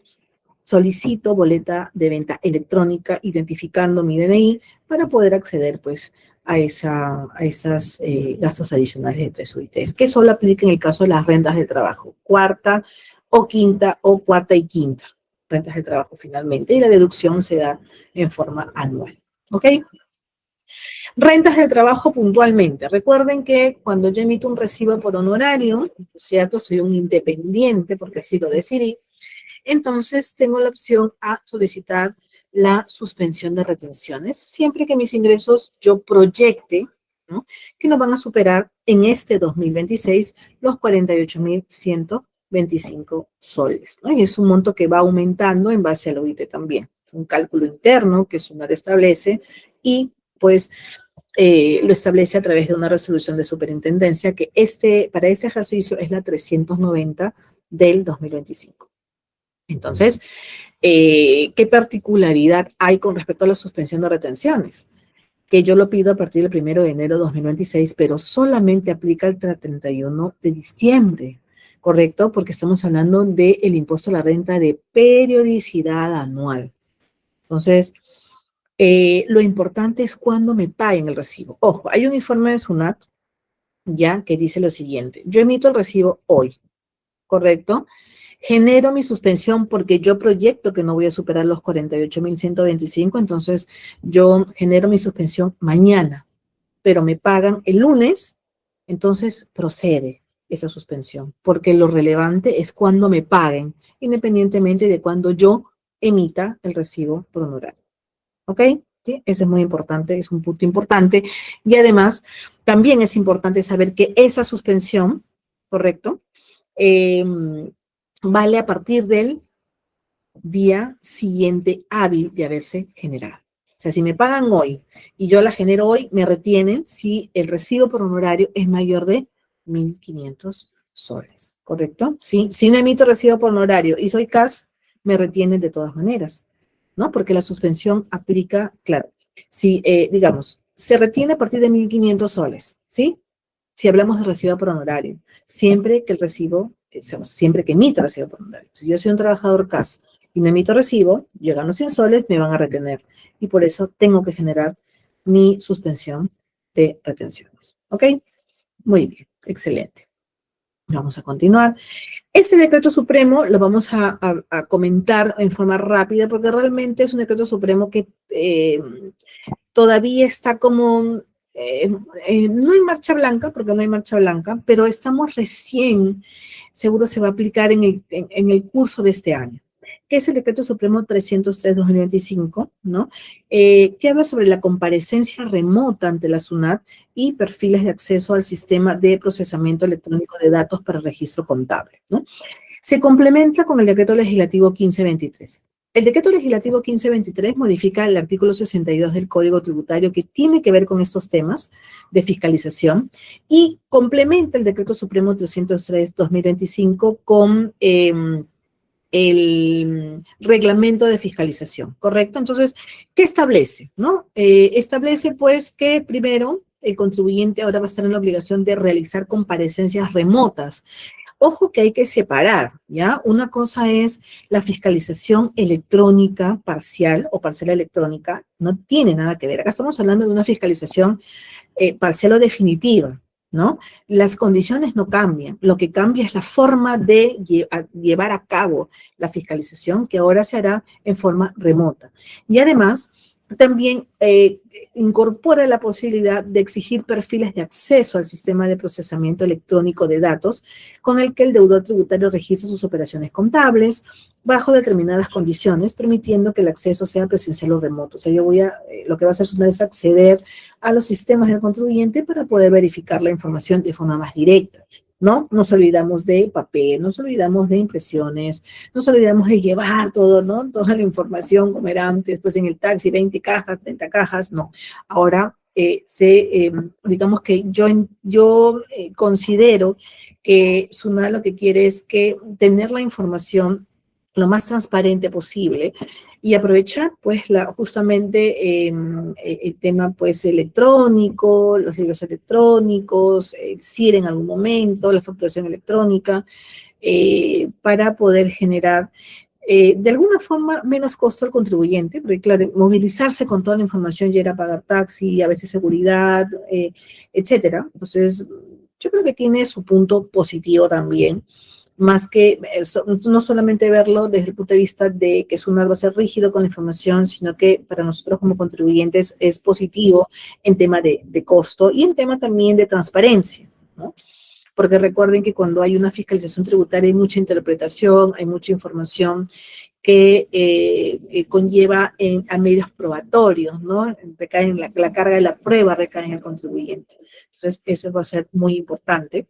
solicito boleta de venta electrónica identificando mi DNI para poder acceder pues a esas gastos adicionales de 3 UITs, que solo aplica en el caso de las rentas de trabajo, cuarta o quinta o cuarta y quinta rentas de trabajo finalmente, y la deducción se da en forma anual. ¿Ok? Rentas del trabajo puntualmente. Recuerden que cuando yo emito un recibo por honorario, ¿cierto? Soy un independiente porque así lo decidí. Entonces tengo la opción a solicitar la suspensión de retenciones, siempre que mis ingresos yo proyecte, ¿no?, que no van a superar en este 2026 los 48.125 soles, ¿no? Y es un monto que va aumentando en base al OIT también. Un cálculo interno que SUNAT establece y pues lo establece a través de una resolución de superintendencia que para ese ejercicio es la 390 del 2025. Entonces, ¿qué particularidad hay con respecto a la suspensión de retenciones? Que yo lo pido a partir del 1 de enero de 2026, pero solamente aplica el 31 de diciembre, ¿correcto? Porque estamos hablando del impuesto a la renta de periodicidad anual. Entonces, lo importante es cuándo me paguen el recibo. Ojo, hay un informe de SUNAT ya que dice lo siguiente: yo emito el recibo hoy, ¿correcto? Genero mi suspensión porque yo proyecto que no voy a superar los 48.125, entonces yo genero mi suspensión mañana, pero me pagan el lunes, entonces procede esa suspensión, porque lo relevante es cuando me paguen, independientemente de cuando yo emita el recibo por honorario. ¿Ok? ¿Sí? Eso es muy importante, es un punto importante. Y además, también es importante saber que esa suspensión, ¿correcto? Eh, vale a partir del día siguiente hábil de haberse generado. O sea, si me pagan hoy y yo la genero hoy, me retienen si el recibo por honorario es mayor de 1.500 soles, ¿correcto? Sí, si no emito recibo por honorario y soy CAS, me retienen de todas maneras, ¿no? Porque la suspensión aplica, claro, si, digamos, se retiene a partir de 1.500 soles, ¿sí? Si hablamos de recibo por honorario, siempre que el recibo, siempre que emita recibo por honorario. Si yo soy un trabajador CAS y no emito recibo, yo gano 100 soles, me van a retener. Y por eso tengo que generar mi suspensión de retenciones. ¿Ok? Muy bien, excelente. Vamos a continuar. Este decreto supremo lo vamos a comentar en forma rápida porque realmente es un decreto supremo que todavía está como, no hay marcha blanca, porque no hay marcha blanca, pero estamos recién, seguro se va a aplicar en el curso de este año, que es el Decreto Supremo 303-2025, ¿no? Que habla sobre la comparecencia remota ante la SUNAT y perfiles de acceso al sistema de procesamiento electrónico de datos para registro contable, ¿no? Se complementa con el Decreto Legislativo 1523. El Decreto Legislativo 1523 modifica el artículo 62 del Código Tributario que tiene que ver con estos temas de fiscalización y complementa el Decreto Supremo 303-2025 con el reglamento de fiscalización, ¿correcto? Entonces, ¿qué establece? ¿No? Establece, pues, que primero el contribuyente ahora va a estar en la obligación de realizar comparecencias remotas. Ojo que hay que separar, ¿ya? Una cosa es la fiscalización electrónica parcial o parcial electrónica, no tiene nada que ver. Acá estamos hablando de una fiscalización parcial o definitiva, ¿no? Las condiciones no cambian, lo que cambia es la forma de llevar a cabo la fiscalización, que ahora se hará en forma remota. Y además, también incorpora la posibilidad de exigir perfiles de acceso al sistema de procesamiento electrónico de datos con el que el deudor tributario registra sus operaciones contables bajo determinadas condiciones, permitiendo que el acceso sea presencial o remoto. O sea, lo que va a hacer es acceder a los sistemas del contribuyente para poder verificar la información de forma más directa, ¿no? Nos olvidamos de papel, nos olvidamos de impresiones, nos olvidamos de llevar todo, ¿no? Toda la información como era antes, pues en el taxi, 20 cajas, 30 cajas, no. Ahora, digamos que yo considero que SUNAT lo que quiere es que tener la información lo más transparente posible y aprovechar pues justamente el tema pues electrónico, los libros electrónicos, el CIR en algún momento, la facturación electrónica, para poder generar de alguna forma menos costo al contribuyente, porque claro, movilizarse con toda la información ya era pagar taxi, a veces seguridad, etcétera. Entonces, yo creo que tiene su punto positivo también, más que no solamente verlo desde el punto de vista de que SUNAT va a ser rígido con la información, sino que para nosotros como contribuyentes es positivo en tema de costo y en tema también de transparencia, ¿no? Porque recuerden que cuando hay una fiscalización tributaria hay mucha interpretación, hay mucha información que conlleva a medios probatorios, ¿no? Recae en la carga de la prueba recae en el contribuyente. Entonces, eso va a ser muy importante.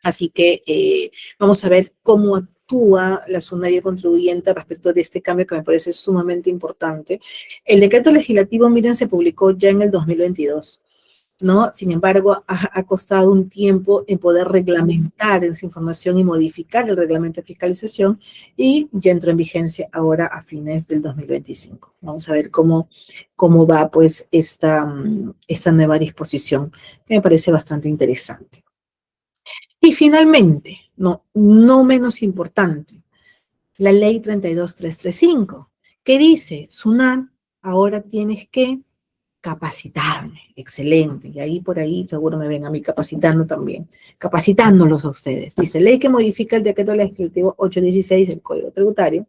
Así que vamos a ver cómo actúa la SUNAT y el contribuyente respecto de este cambio que me parece sumamente importante. El decreto legislativo, miren, se publicó ya en el 2022, ¿no? Sin embargo, ha costado un tiempo en poder reglamentar esa información y modificar el reglamento de fiscalización y ya entró en vigencia ahora a fines del 2025. Vamos a ver cómo va pues esta nueva disposición, que me parece bastante interesante. Y finalmente, no menos importante, la ley 32335, que dice, SUNAT, ahora tienes que capacitarme. Excelente. Y ahí por ahí seguro me ven a mí capacitando también. Capacitándolos a ustedes. Dice, ley que modifica el decreto legislativo 816 del Código Tributario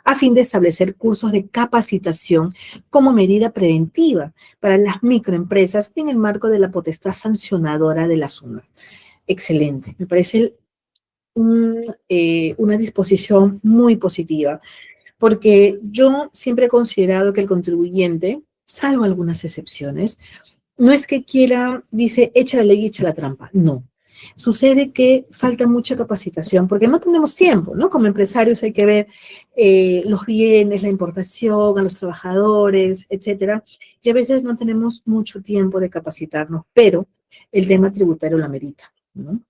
a fin de establecer cursos de capacitación como medida preventiva para las microempresas en el marco de la potestad sancionadora de la SUNAT. Excelente. Me parece una disposición muy positiva, porque yo siempre he considerado que el contribuyente, salvo algunas excepciones, no es que quiera, dice, echa la ley y echa la trampa. No. Sucede que falta mucha capacitación porque no tenemos tiempo, ¿no? Como empresarios hay que ver los bienes, la importación, a los trabajadores, etcétera. Y a veces no tenemos mucho tiempo de capacitarnos, pero el tema tributario lo amerita, ¿no?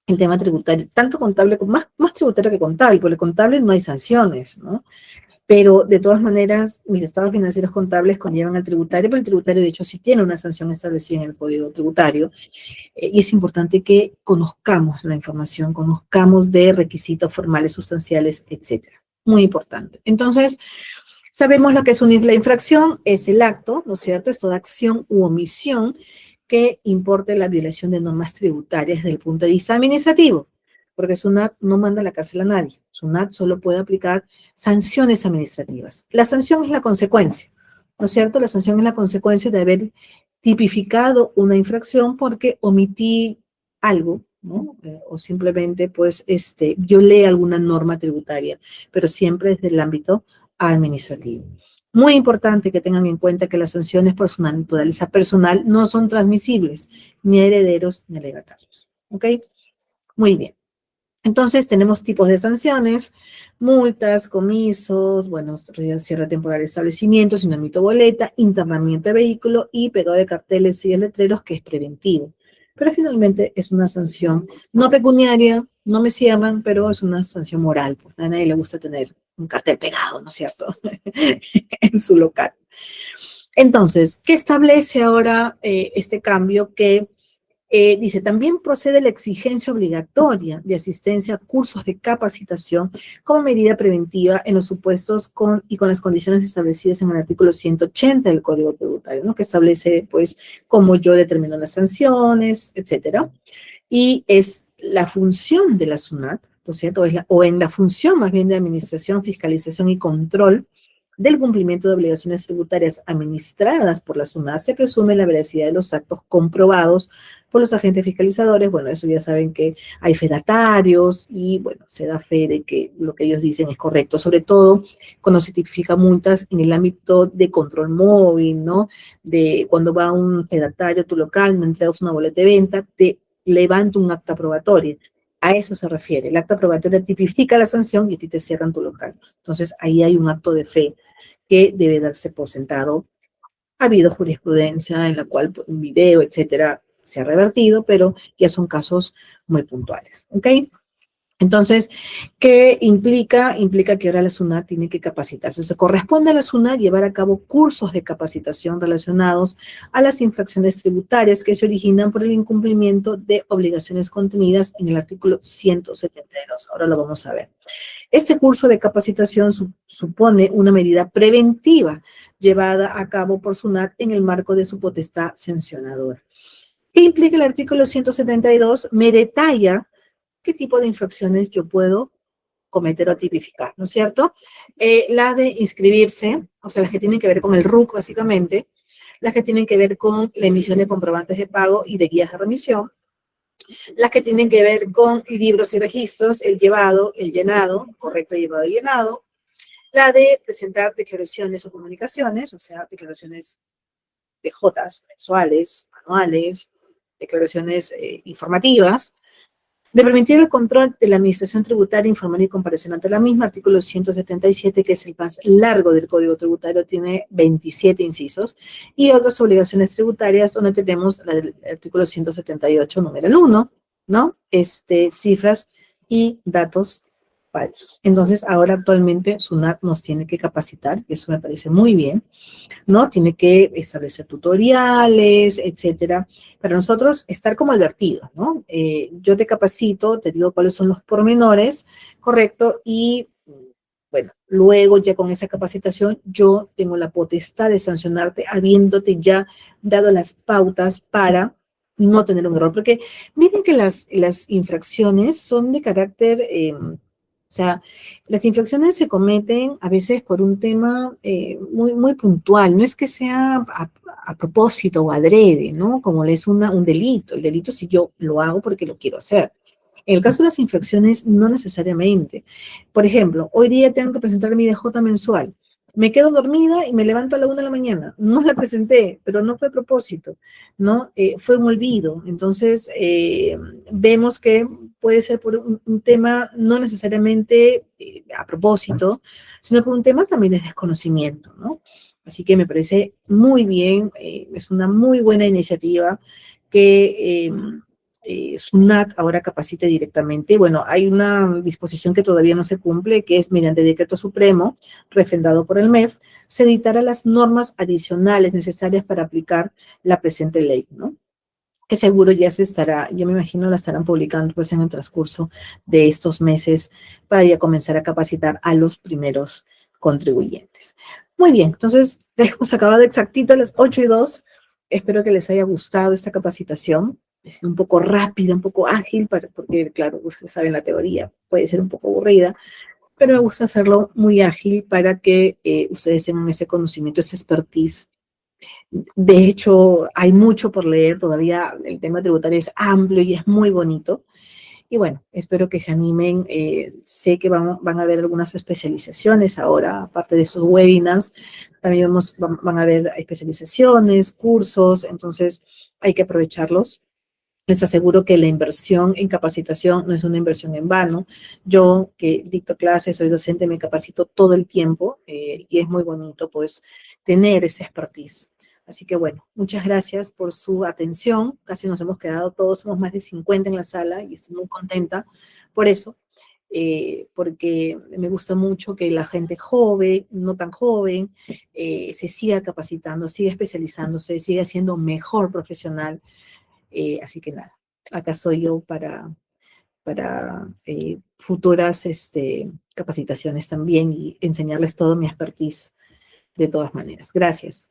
El tema tributario, tanto contable, más tributario que contable, porque el contable no hay sanciones, ¿no? Pero de todas maneras, mis estados financieros contables conllevan al tributario, pero el tributario de hecho sí tiene una sanción establecida en el Código Tributario, y es importante que conozcamos la información, conozcamos de requisitos formales, sustanciales, etcétera. Muy importante. Entonces, sabemos lo que es una infracción, es el acto, ¿no es cierto? Es toda acción u omisión que importe la violación de normas tributarias desde el punto de vista administrativo, porque SUNAT no manda a la cárcel a nadie. SUNAT solo puede aplicar sanciones administrativas. La sanción es la consecuencia, ¿no es cierto? La sanción es la consecuencia de haber tipificado una infracción porque omití algo, ¿no? O simplemente, pues, violé alguna norma tributaria, pero siempre desde el ámbito administrativo. Muy importante que tengan en cuenta que las sanciones por su naturaleza personal no son transmisibles, ni a herederos ni a legatarios. ¿Ok? Muy bien. Entonces, tenemos tipos de sanciones, multas, comisos, bueno, cierre temporal de establecimientos, inhabilito boleta, internamiento de vehículo y pegado de carteles y letreros, que es preventivo. Pero finalmente es una sanción no pecuniaria, no me cierran, pero es una sanción moral. Pues a nadie le gusta tener un cartel pegado, ¿no es cierto?, en su local. Entonces, ¿qué establece ahora este cambio? Que dice, también procede la exigencia obligatoria de asistencia a cursos de capacitación como medida preventiva en los supuestos y con las condiciones establecidas en el artículo 180 del Código Tributario, ¿no? Que establece, pues, cómo yo determino las sanciones, etcétera. Y es la función de la SUNAT, ¿no es cierto? O en la función más bien de administración, fiscalización y control del cumplimiento de obligaciones tributarias administradas por la SUNAT, se presume la veracidad de los actos comprobados por los agentes fiscalizadores. Bueno, eso ya saben que hay fedatarios y, bueno, se da fe de que lo que ellos dicen es correcto, sobre todo cuando se tipifica multas en el ámbito de control móvil, ¿no? De cuando va un fedatario a tu local, no entregas una boleta de venta, te levanta un acta probatoria. A eso se refiere. El acta probatoria tipifica la sanción y a ti te cierran tu local. Entonces, ahí hay un acto de fe que debe darse por sentado. Ha habido jurisprudencia en la cual un video, etcétera, se ha revertido, pero ya son casos muy puntuales, ¿ok? Entonces, ¿qué implica? Implica que ahora la SUNAT tiene que capacitarse. Se corresponde a la SUNAT llevar a cabo cursos de capacitación relacionados a las infracciones tributarias que se originan por el incumplimiento de obligaciones contenidas en el artículo 172. Ahora lo vamos a ver. Este curso de capacitación supone una medida preventiva llevada a cabo por SUNAT en el marco de su potestad sancionadora. ¿Qué implica el artículo 172? Me detalla qué tipo de infracciones yo puedo cometer o tipificar, ¿no es cierto? Las de inscribirse, o sea, las que tienen que ver con el RUC, básicamente, las que tienen que ver con la emisión de comprobantes de pago y de guías de remisión, las que tienen que ver con libros y registros, el llevado, el llenado, correcto llevado y llenado, la de presentar declaraciones o comunicaciones, o sea, declaraciones de Jotas mensuales, anuales, declaraciones informativas, de permitir el control de la administración tributaria informal y comparación ante la misma, artículo 177, que es el más largo del Código Tributario, tiene 27 incisos, y otras obligaciones tributarias donde tenemos la del artículo 178, número 1, ¿no? Cifras y datos falsos. Entonces, ahora actualmente SUNAT nos tiene que capacitar, y eso me parece muy bien, ¿no? Tiene que establecer tutoriales, etcétera, para nosotros estar como advertidos, ¿no? Yo te capacito, te digo cuáles son los pormenores, correcto, y bueno, luego ya con esa capacitación yo tengo la potestad de sancionarte habiéndote ya dado las pautas para no tener un error. Porque miren que las infracciones son de carácter, o sea, las infracciones se cometen a veces por un tema muy, muy puntual. No es que sea a propósito o adrede, ¿no? Como es un delito. El delito si yo lo hago porque lo quiero hacer. En el caso de las infracciones, no necesariamente. Por ejemplo, hoy día tengo que presentar mi DJ mensual. Me quedo dormida y me levanto a la 1 de la mañana. No la presenté, pero no fue a propósito, ¿no? Fue un olvido. Entonces, vemos que puede ser por un tema no necesariamente a propósito, sino por un tema también de desconocimiento, ¿no? Así que me parece muy bien, es una muy buena iniciativa que SUNAT ahora capacite directamente. Bueno, hay una disposición que todavía no se cumple, que es mediante decreto supremo, refrendado por el MEF, se dictará las normas adicionales necesarias para aplicar la presente ley, ¿no? Que seguro ya se estará, yo me imagino la estarán publicando pues en el transcurso de estos meses para ya comenzar a capacitar a los primeros contribuyentes. Muy bien, entonces hemos acabado exactito a las 8:02. Espero que les haya gustado esta capacitación. Es un poco rápida, un poco ágil, porque claro, ustedes saben la teoría, puede ser un poco aburrida, pero me gusta hacerlo muy ágil para que ustedes tengan ese conocimiento, esa expertise. De hecho, hay mucho por leer, todavía el tema tributario es amplio y es muy bonito. Y bueno, espero que se animen. Sé que van a haber algunas especializaciones ahora, aparte de esos webinars. También van a haber especializaciones, cursos, entonces hay que aprovecharlos. Les aseguro que la inversión en capacitación no es una inversión en vano. Yo que dicto clases, soy docente, me capacito todo el tiempo y es muy bonito pues tener esa expertise. Así que bueno, muchas gracias por su atención. Casi nos hemos quedado todos, somos más de 50 en la sala y estoy muy contenta por eso, porque me gusta mucho que la gente joven, no tan joven, se siga capacitando, siga especializándose, siga siendo mejor profesional. Así que nada, acá soy yo para futuras capacitaciones también y enseñarles todo mi expertise de todas maneras. Gracias.